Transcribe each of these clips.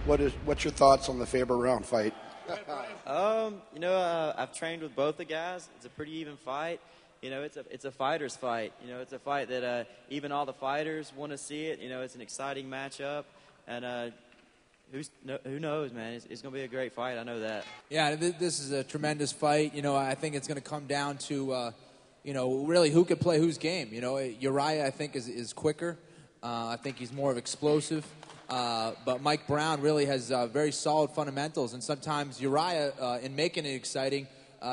What's your thoughts on the Faber round fight? I've trained with both the guys. It's a pretty even fight. It's a fighter's fight. It's a fight that even all the fighters want to see it. It's an exciting matchup, and who knows, man? It's going to be a great fight. I know that. Yeah, this is a tremendous fight. I think it's going to come down to, really who could play whose game. Uriah, I think, is quicker. I think he's more of explosive. But Mike Brown really has very solid fundamentals, and sometimes Uriah, in making it exciting,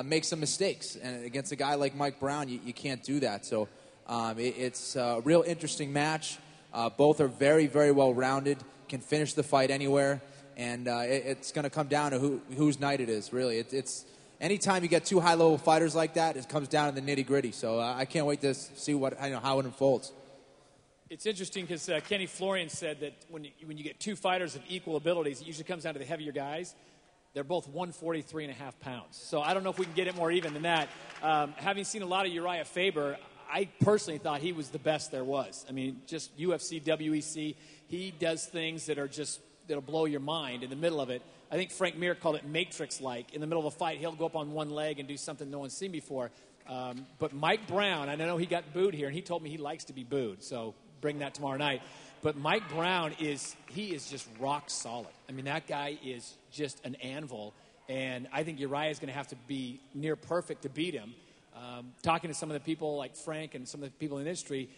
makes some mistakes. And against a guy like Mike Brown, you can't do that. So it's a real interesting match. Both are very, very well-rounded, can finish the fight anywhere, and it's going to come down to whose night it is, really. It's anytime you get two high-level fighters like that, it comes down to the nitty-gritty. So I can't wait to see how it unfolds. It's interesting because Kenny Florian said that when you get two fighters of equal abilities, it usually comes down to the heavier guys. They're both 143.5 pounds. So I don't know if we can get it more even than that. Having seen a lot of Uriah Faber, I personally thought he was the best there was. I mean, just UFC, WEC, he does things that'll blow your mind in the middle of it. I think Frank Mir called it Matrix-like. In the middle of a fight, he'll go up on one leg and do something no one's seen before. But Mike Brown, I know he got booed here, and he told me he likes to be booed. So bring that tomorrow night. But Mike Brown is just rock solid. I mean, that guy is just an anvil, and I think Uriah is going to have to be near perfect to beat him. Talking to some of the people like Frank and some of the people in the industry,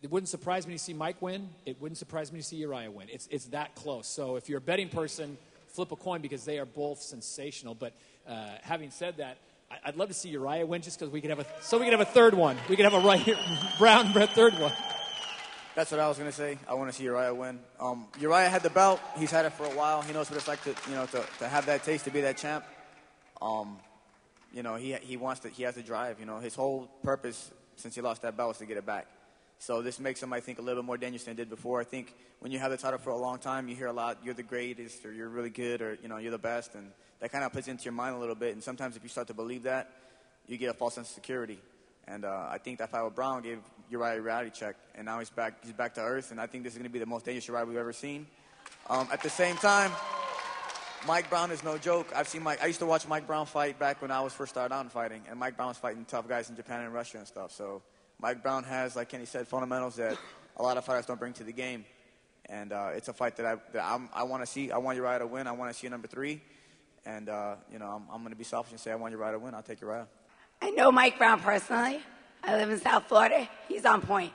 it wouldn't surprise me to see Mike win. It wouldn't surprise me to see Uriah win. It's that close. So if you're a betting person, flip a coin because they are both sensational. But having said that, I'd love to see Uriah win just because we could have a third one. We could have a Brown third one. That's what I was going to say. I want to see Uriah win. Uriah had the belt. He's had it for a while. He knows what it's like to have that taste, to be that champ. He has to drive. His whole purpose since he lost that belt was to get it back. So this makes him, I think, a little bit more dangerous than it did before. I think when you have the title for a long time, you hear a lot, you're the greatest, or you're really good, or, you're the best. And that kind of plays into your mind a little bit. And sometimes if you start to believe that, you get a false sense of security. And I think that fight with Brown gave Uriah a reality check, and now he's back to earth, and I think this is going to be the most dangerous Uriah we've ever seen. At the same time, Mike Brown is no joke. I used to watch Mike Brown fight back when I was first started out in fighting, and Mike Brown was fighting tough guys in Japan and Russia and stuff. So Mike Brown has, like Kenny said, fundamentals that a lot of fighters don't bring to the game, and it's a fight that I want to see. I want Uriah to win. I want to see a number 3, and I'm going to be selfish and say I want Uriah to win. I'll take Uriah. I know Mike Brown personally. I live in South Florida. He's on point.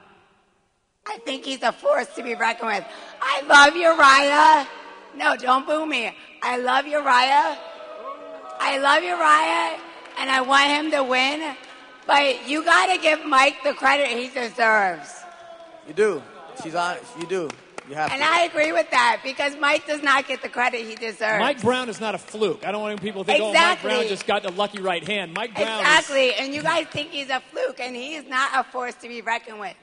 I think he's a force to be reckoned with. I love Uriah. No, don't boo me. I love Uriah. And I want him to win. But you got to give Mike the credit he deserves. You do. She's honest. You do. You have and to. I agree with that because Mike does not get the credit he deserves. Mike Brown is not a fluke. I don't want people to think, exactly. Mike Brown just got the lucky right hand. Mike Brown Exactly. And you guys think he's a fluke, and he is not a force to be reckoned with.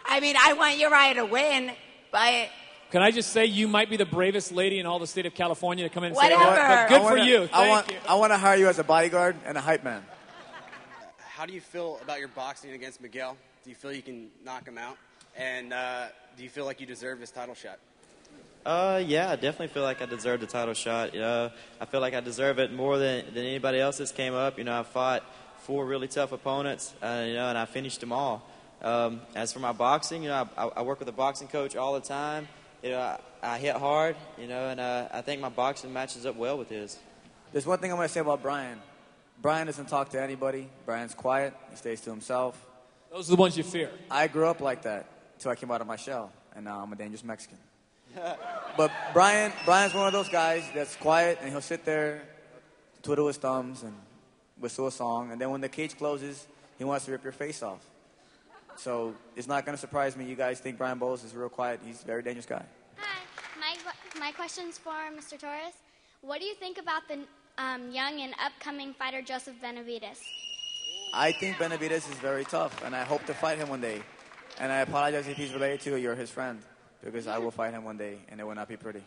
I mean, I want Uriah to win, but... Can I just say you might be the bravest lady in all the state of California to come in and Whatever. say that? But good for you. Thank you. I want to hire you as a bodyguard and a hype man. How do you feel about your boxing against Miguel? Do you feel you can knock him out? And do you feel like you deserve this title shot? Yeah, I definitely feel like I deserve the title shot. I feel like I deserve it more than anybody else that's came up. I fought 4 really tough opponents, and I finished them all. As for my boxing, I work with a boxing coach all the time. I hit hard, and I think my boxing matches up well with his. There's one thing I'm going to say about Brian. Brian doesn't talk to anybody. Brian's quiet. He stays to himself. Those are the ones you fear. I grew up like that until I came out of my shell, and now I'm a dangerous Mexican. But Brian's one of those guys that's quiet, and he'll sit there, twiddle his thumbs, and whistle a song, and then when the cage closes, he wants to rip your face off. So it's not going to surprise me. You guys think Brian Bowles is real quiet. He's a very dangerous guy. Hi. My question's for Mr. Torres. What do you think about the young and upcoming fighter Joseph Benavidez? I think Benavidez is very tough, and I hope to fight him one day. And I apologize if he's related to you or his friend, because I will fight him one day, and it will not be pretty.